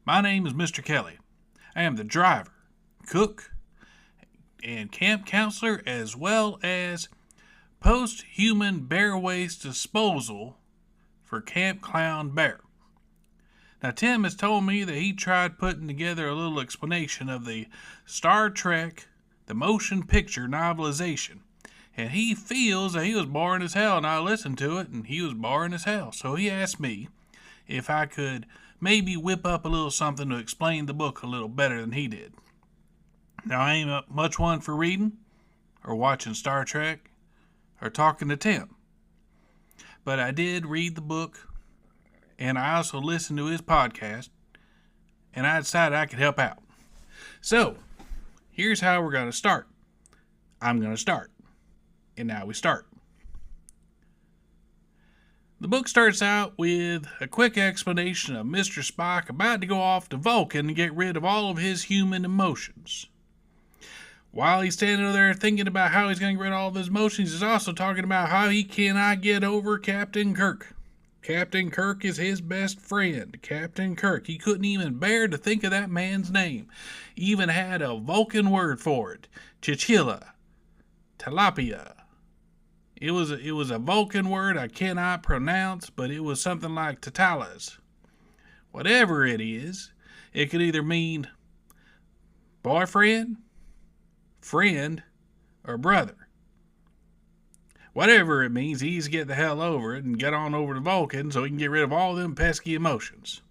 My name is Mr. Kelly. I am the driver, cook, and camp counselor, as well as post-human bear waste disposal for Camp Clown Bear. Now, Tim has told me that he tried putting together a little explanation of the Star Trek, the motion picture novelization, and he feels that he was boring as hell, and I listened to it, and he was boring as hell. So he asked me if I could maybe whip up a little something to explain the book a little better than he did. Now, I ain't much one for reading, or watching Star Trek, or talking to Tim. But I did read the book, and I also listened to his podcast, and I decided I could help out. So, here's how we're going to start. I'm going to start. And now we start. The book starts out with a quick explanation of Mr. Spock about to go off to Vulcan and get rid of all of his human emotions. While he's standing over there thinking about how he's going to get rid of all of his emotions, he's also talking about how he cannot get over Captain Kirk. Captain Kirk is his best friend. Captain Kirk. He couldn't even bear to think of that man's name. He even had a Vulcan word for it. Chichilla. Tilapia. It was a Vulcan word I cannot pronounce, but it was something like Tatalas. Whatever it is, it could either mean boyfriend, friend, or brother. Whatever it means, he's get the hell over it and get on over to Vulcan so he can get rid of all them pesky emotions.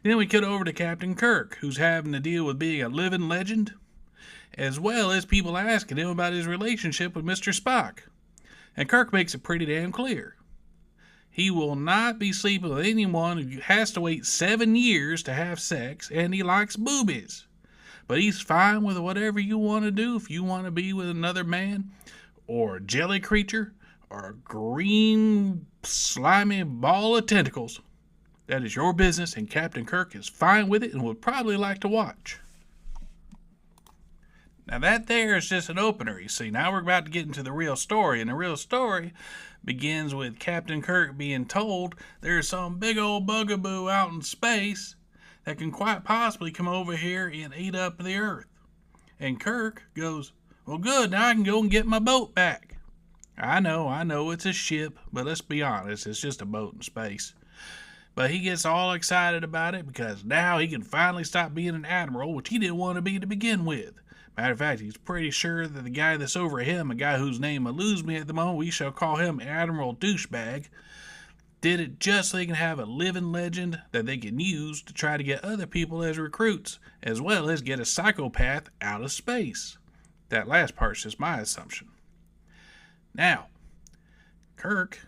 Then we cut over to Captain Kirk, who's having to deal with being a living legend, as well as people asking him about his relationship with Mr. Spock. And Kirk makes it pretty damn clear. He will not be sleeping with anyone who has to wait 7 years to have sex, and he likes boobies. But he's fine with whatever you want to do. If you want to be with another man, or a jelly creature, or a green slimy ball of tentacles, that is your business, and Captain Kirk is fine with it and would probably like to watch. Now that there is just an opener, you see. Now we're about to get into the real story, and the real story begins with Captain Kirk being told there's some big old bugaboo out in space that can quite possibly come over here and eat up the Earth. And Kirk goes, well good, now I can go and get my boat back. I know, it's a ship, but let's be honest, it's just a boat in space. But he gets all excited about it because now he can finally stop being an admiral, which he didn't want to be to begin with. Matter of fact, he's pretty sure that the guy that's over him, a guy whose name eludes me at the moment, we shall call him Admiral Douchebag, did it just so they can have a living legend that they can use to try to get other people as recruits, as well as get a psychopath out of space. That last part's just my assumption. Now, Kirk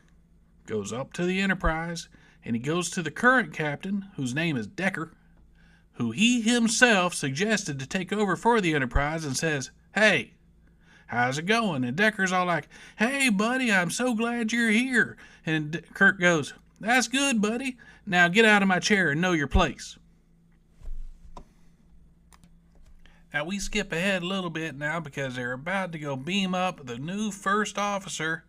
goes up to the Enterprise, and he goes to the current captain, whose name is Decker, who he himself suggested to take over for the Enterprise, and says, hey, how's it going? And Decker's all like, hey, buddy, I'm so glad you're here. And Kirk goes, that's good, buddy. Now get out of my chair and know your place. Now we skip ahead a little bit now because they're about to go beam up the new first officer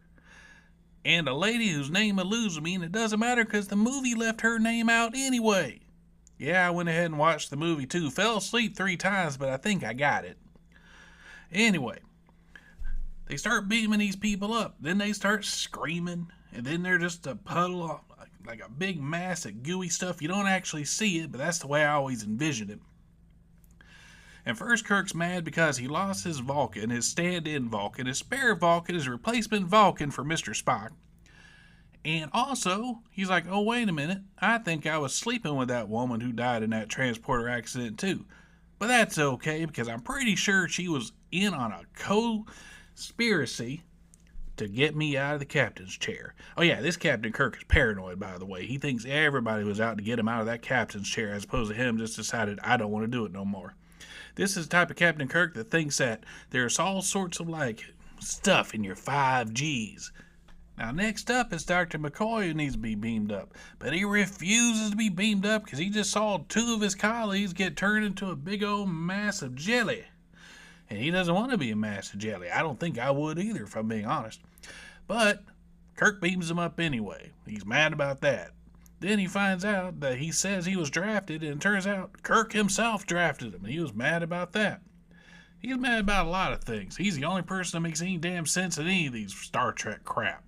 and a lady whose name eludes me, and it doesn't matter because the movie left her name out anyway. Yeah, I went ahead and watched the movie too. Fell asleep 3 times, but I think I got it. Anyway, they start beaming these people up. Then they start screaming, and then they're just a puddle of like a big mass of gooey stuff. You don't actually see it, but that's the way I always envisioned it. And first Kirk's mad because he lost his Vulcan, his stand-in Vulcan, his spare Vulcan, his replacement Vulcan for Mr. Spock. And also, he's like, oh, wait a minute, I think I was sleeping with that woman who died in that transporter accident too. But that's okay, because I'm pretty sure she was in on a conspiracy to get me out of the captain's chair. Oh yeah, this Captain Kirk is paranoid, by the way. He thinks everybody was out to get him out of that captain's chair, as opposed to him just decided, I don't want to do it no more. This is the type of Captain Kirk that thinks that there's all sorts of stuff in your 5Gs. Now, next up is Dr. McCoy, who needs to be beamed up. But he refuses to be beamed up because he just saw 2 of his colleagues get turned into a big old mass of jelly. And he doesn't want to be a mass of jelly. I don't think I would either, if I'm being honest. But Kirk beams him up anyway. He's mad about that. Then he finds out that he says he was drafted, and it turns out Kirk himself drafted him, and he was mad about that. He's mad about a lot of things. He's the only person that makes any damn sense in any of these Star Trek crap.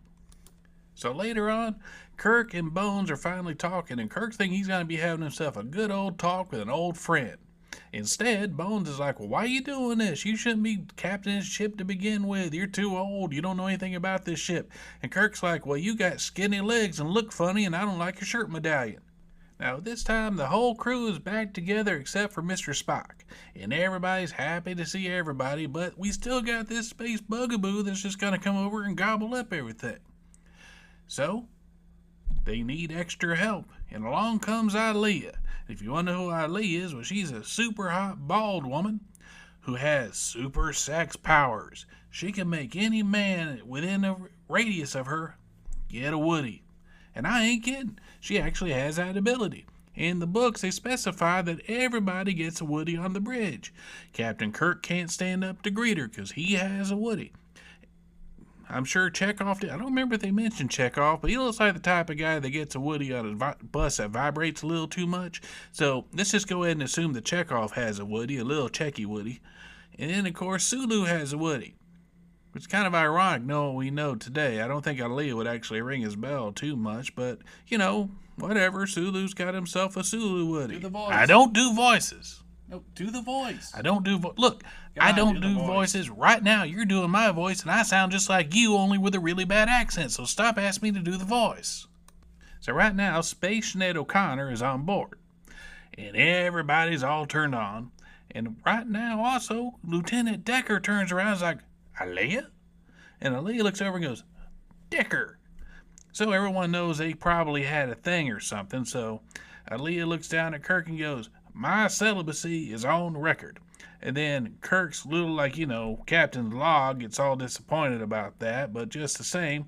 So later on, Kirk and Bones are finally talking, and Kirk thinks he's going to be having himself a good old talk with an old friend. Instead, Bones is like, well, why are you doing this? You shouldn't be captaining this ship to begin with. You're too old. You don't know anything about this ship. And Kirk's like, well, you got skinny legs and look funny, and I don't like your shirt medallion. Now, this time, the whole crew is back together except for Mr. Spock. And everybody's happy to see everybody, but we still got this space bugaboo that's just going to come over and gobble up everything. So, they need extra help, and along comes Ilia. If you want to know who Ilia is, well, she's a super hot bald woman who has super sex powers. She can make any man within a radius of her get a Woody. And I ain't kidding. She actually has that ability. In the books, they specify that everybody gets a Woody on the bridge. Captain Kirk can't stand up to greet her because he has a Woody. I'm sure Chekhov did. I don't remember if they mentioned Chekhov, but he looks like the type of guy that gets a Woody on a bus that vibrates a little too much. So let's just go ahead and assume that Chekhov has a Woody, a little Checky Woody. And then, of course, Sulu has a Woody. It's kind of ironic knowing what we know today. I don't think Ilia would actually ring his bell too much, but, you know, whatever. Sulu's got himself a Sulu Woody. Do the voice. I don't do voices. No, do the voice. I don't do look, I don't do voices. Right now, you're doing my voice, and I sound just like you, only with a really bad accent, so stop asking me to do the voice. So right now, Space Sinead O'Connor is on board, and everybody's all turned on. And right now, also, Lieutenant Decker turns around and is like, Ilia? And Ilia looks over and goes, Decker. So everyone knows they probably had a thing or something, so Ilia looks down at Kirk and goes, my celibacy is on record. And then Kirk's little, like, you know, Captain's log gets all disappointed about that, but just the same,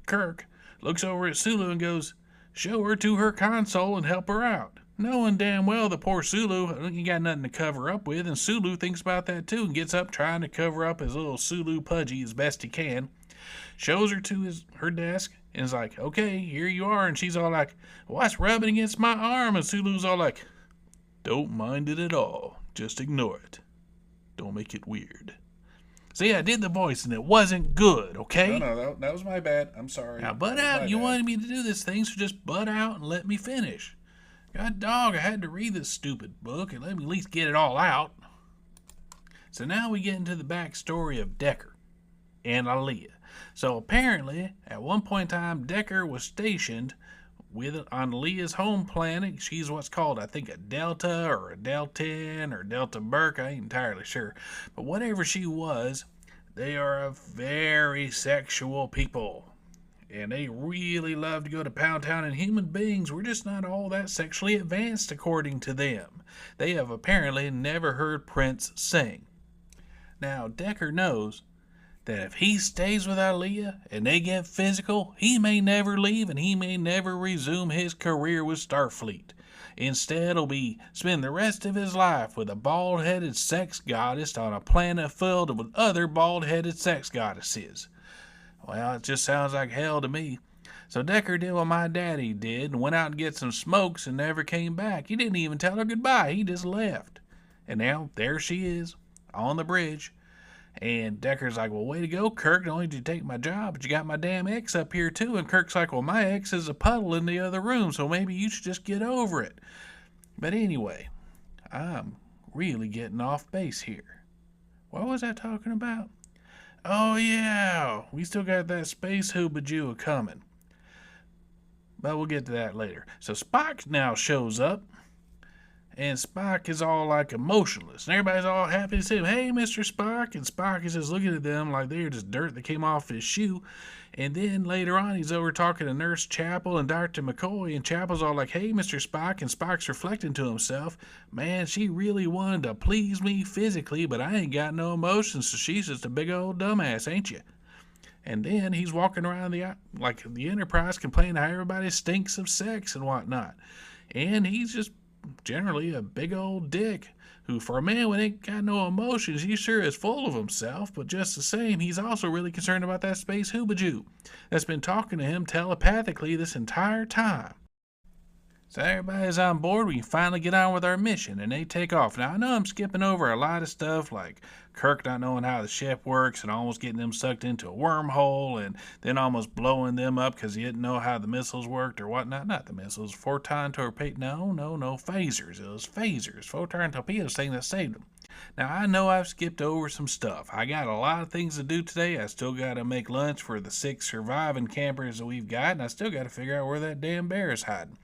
Kirk looks over at Sulu and goes, show her to her console and help her out. Knowing damn well the poor Sulu ain't got nothing to cover up with, and Sulu thinks about that too and gets up trying to cover up his little Sulu pudgy as best he can. Shows her to her desk and is like, okay, here you are. And she's all like, what's rubbing against my arm? And Sulu's all like, don't mind it at all. Just ignore it. Don't make it weird. See, I did the voice and it wasn't good, okay? No, that was my bad. I'm sorry. Now, butt out. You wanted me to do this thing, so just butt out and let me finish. God dog, I had to read this stupid book and let me at least get it all out. So now we get into the backstory of Decker and Ilia. So apparently, at one point in time, Decker was stationed on Leah's home planet. She's what's called, I think, a Delta or a Deltan or Delta Burke. I ain't entirely sure. But whatever she was, they are a very sexual people. And they really love to go to Pound Town, and human beings were just not all that sexually advanced according to them. They have apparently never heard Prince sing. Now, Decker knows that if he stays with Ilia and they get physical, he may never leave and he may never resume his career with Starfleet. Instead, he'll be spend the rest of his life with a bald-headed sex goddess on a planet filled with other bald-headed sex goddesses. Well, it just sounds like hell to me. So Decker did what my daddy did and went out and get some smokes and never came back. He didn't even tell her goodbye. He just left. And now there she is on the bridge. And Decker's like, well, way to go, Kirk. Not only did you take my job, but you got my damn ex up here, too. And Kirk's like, well, my ex is a puddle in the other room, so maybe you should just get over it. But anyway, I'm really getting off base here. What was I talking about? Oh, yeah, we still got that space hoobajoo coming. But we'll get to that later. So Spock now shows up. And Spock is all like emotionless. And everybody's all happy to see him. Hey, Mr. Spock. And Spock is just looking at them like they're just dirt that came off his shoe. And then later on, he's over talking to Nurse Chapel and Dr. McCoy. And Chapel's all like, hey, Mr. Spock. And Spock's reflecting to himself, man, she really wanted to please me physically, but I ain't got no emotions, so she's just a big old dumbass, ain't you? And then he's walking around the Enterprise complaining how everybody stinks of sex and whatnot. And he's just generally a big old dick who, for a man who ain't got no emotions, he sure is full of himself, but just the same, he's also really concerned about that space hoobajoo that's been talking to him telepathically this entire time. So everybody's on board. We can finally get on with our mission, and they take off. Now I know I'm skipping over a lot of stuff, like Kirk not knowing how the ship works and almost getting them sucked into a wormhole, and then almost blowing them up because he didn't know how the missiles worked or whatnot. Not the missiles, photon torpedo. No, phasers. It was phasers, photon torpedoes thing that saved them. Now I know I've skipped over some stuff. I got a lot of things to do today. I still got to make lunch for the 6 surviving campers that we've got, and I still got to figure out where that damn bear is hiding.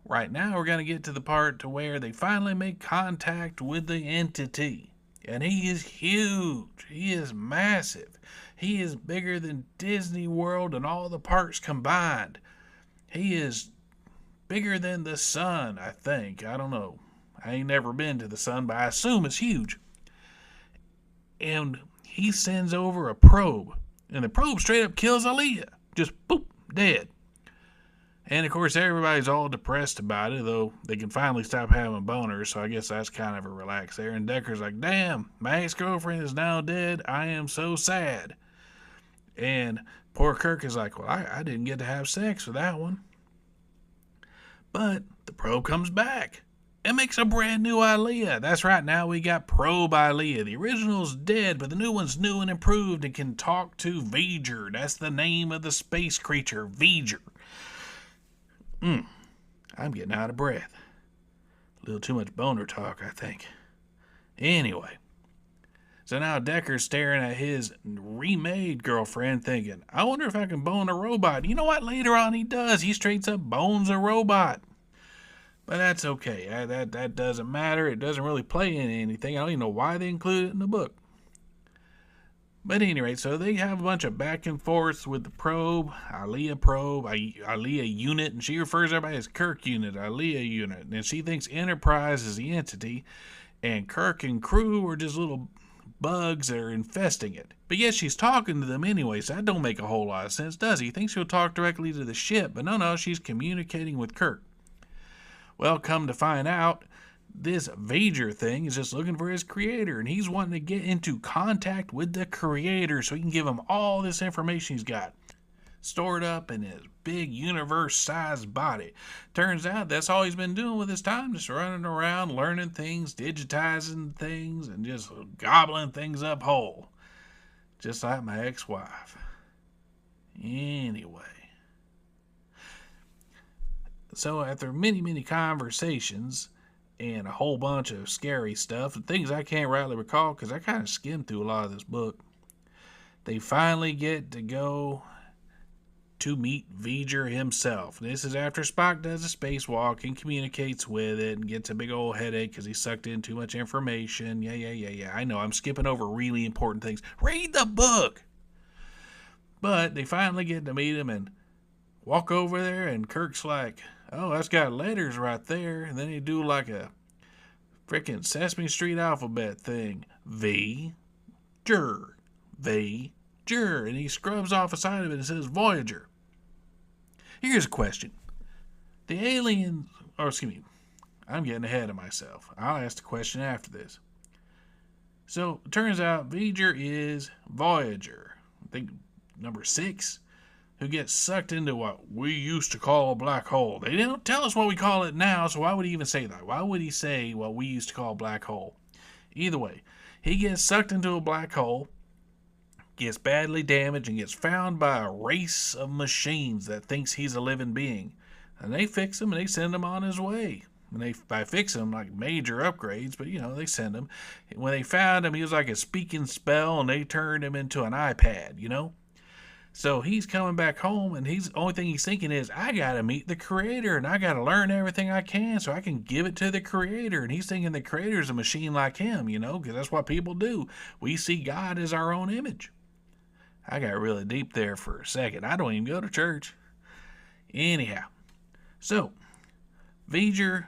Right now, we're going to get to the part to where they finally make contact with the entity. And he is huge. He is massive. He is bigger than Disney World and all the parks combined. He is bigger than the sun, I think. I don't know. I ain't never been to the sun, but I assume it's huge. And he sends over a probe. And the probe straight up kills Aaliyah. Just boop, dead. And of course, everybody's all depressed about it, though they can finally stop having boners, so I guess that's kind of a relax there. And Decker's like, damn, my ex-girlfriend is now dead. I am so sad. And poor Kirk is like, well, I didn't get to have sex with that one. But the probe comes back. It makes a brand new Aaliyah. That's right, now we got Probe Aaliyah. The original's dead, but the new one's new and improved and can talk to V'ger. That's the name of the space creature, V'ger. I'm getting out of breath. A little too much boner talk, I think. Anyway, so now Decker's staring at his remade girlfriend thinking, I wonder if I can bone a robot. You know what? Later on he does. He straight up bones a robot. But that's okay. That doesn't matter. It doesn't really play in anything. I don't even know why they included it in the book. But at any rate, so they have a bunch of back and forths with the probe, Aaliyah unit, and she refers to everybody as Kirk unit, Aaliyah unit. And she thinks Enterprise is the entity, and Kirk and crew are just little bugs that are infesting it. But yet she's talking to them anyway, so that don't make a whole lot of sense, does it? He thinks she'll talk directly to the ship, but no, she's communicating with Kirk. Well, come to find out, this V'ger thing is just looking for his creator, and he's wanting to get into contact with the creator so he can give him all this information he's got stored up in his big universe-sized body. Turns out that's all he's been doing with his time, just running around, learning things, digitizing things, and just gobbling things up whole. Just like my ex-wife. Anyway. So after many conversations and a whole bunch of scary stuff, things I can't rightly recall because I kind of skimmed through a lot of this book, they finally get to go to meet V'ger himself. This is after Spock does a spacewalk and communicates with it and gets a big old headache because he sucked in too much information. Yeah. I know, I'm skipping over really important things. Read the book! But they finally get to meet him and walk over there, and Kirk's like, oh, that's got letters right there. And then he do like a frickin' Sesame Street alphabet thing. V'ger. And he scrubs off the side of it and says Voyager. Here's a question. The aliens, I'm getting ahead of myself. I'll ask the question after this. So, it turns out V'ger is Voyager. I think number 6. Who gets sucked into what we used to call a black hole. They don't tell us what we call it now, so why would he even say that? Why would he say what we used to call a black hole? Either way, he gets sucked into a black hole, gets badly damaged, and gets found by a race of machines that thinks he's a living being. And they fix him and they send him on his way. And by fix him, like major upgrades, but they send him. When they found him, he was like a speaking spell, and they turned him into an iPad, So he's coming back home, and the only thing he's thinking is, I gotta meet the creator, and I gotta learn everything I can so I can give it to the creator. And he's thinking the creator's a machine like him, because that's what people do. We see God as our own image. I got really deep there for a second. I don't even go to church. Anyhow, so V'ger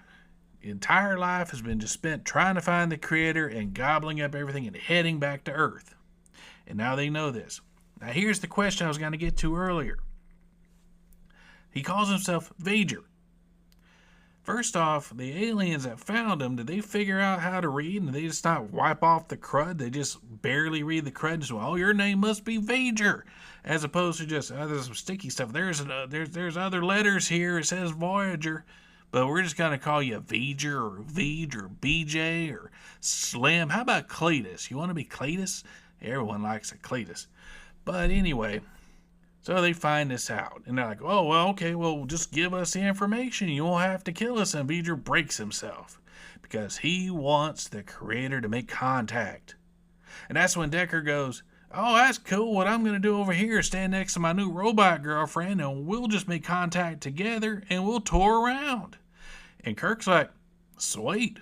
entire life has been just spent trying to find the creator and gobbling up everything and heading back to Earth. And now they know this. Now here's the question I was going to get to earlier. He calls himself V'ger. First off, the aliens that found him, did they figure out how to read, and they just not wipe off the crud? They just barely read the crud and say, well, your name must be V'ger, as opposed to just, there's some sticky stuff. There's other letters here. It says Voyager. but we're just gonna call you V'ger or V'ge or BJ or Slim. How about Cletus? You want to be Cletus? Everyone likes a Cletus. But anyway, so they find this out, and they're like, oh, well, okay, well, just give us the information. You won't have to kill us. And V'ger breaks himself because he wants the creator to make contact. And that's when Decker goes, oh, that's cool. What I'm going to do over here is stand next to my new robot girlfriend, and we'll just make contact together, and we'll tour around. And Kirk's like, sweet.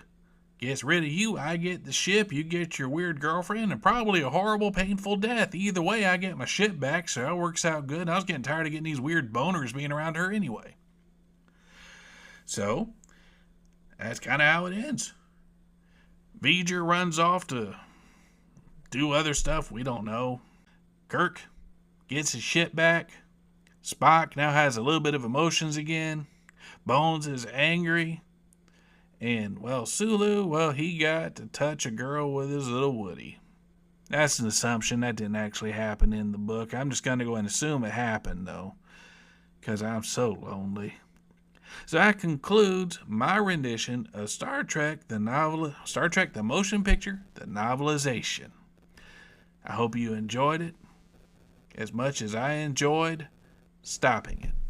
Gets rid of you, I get the ship, you get your weird girlfriend, and probably a horrible, painful death. Either way, I get my ship back, so it works out good. I was getting tired of getting these weird boners being around her anyway. So, that's kind of how it ends. V'ger runs off to do other stuff we don't know. Kirk gets his ship back. Spock now has a little bit of emotions again. Bones is angry. And, well, Sulu, well, he got to touch a girl with his little Woody. That's an assumption. That didn't actually happen in the book. I'm just going to go and assume it happened, though, because I'm so lonely. So that concludes my rendition of Star Trek, the motion picture, the novelization. I hope you enjoyed it as much as I enjoyed stopping it.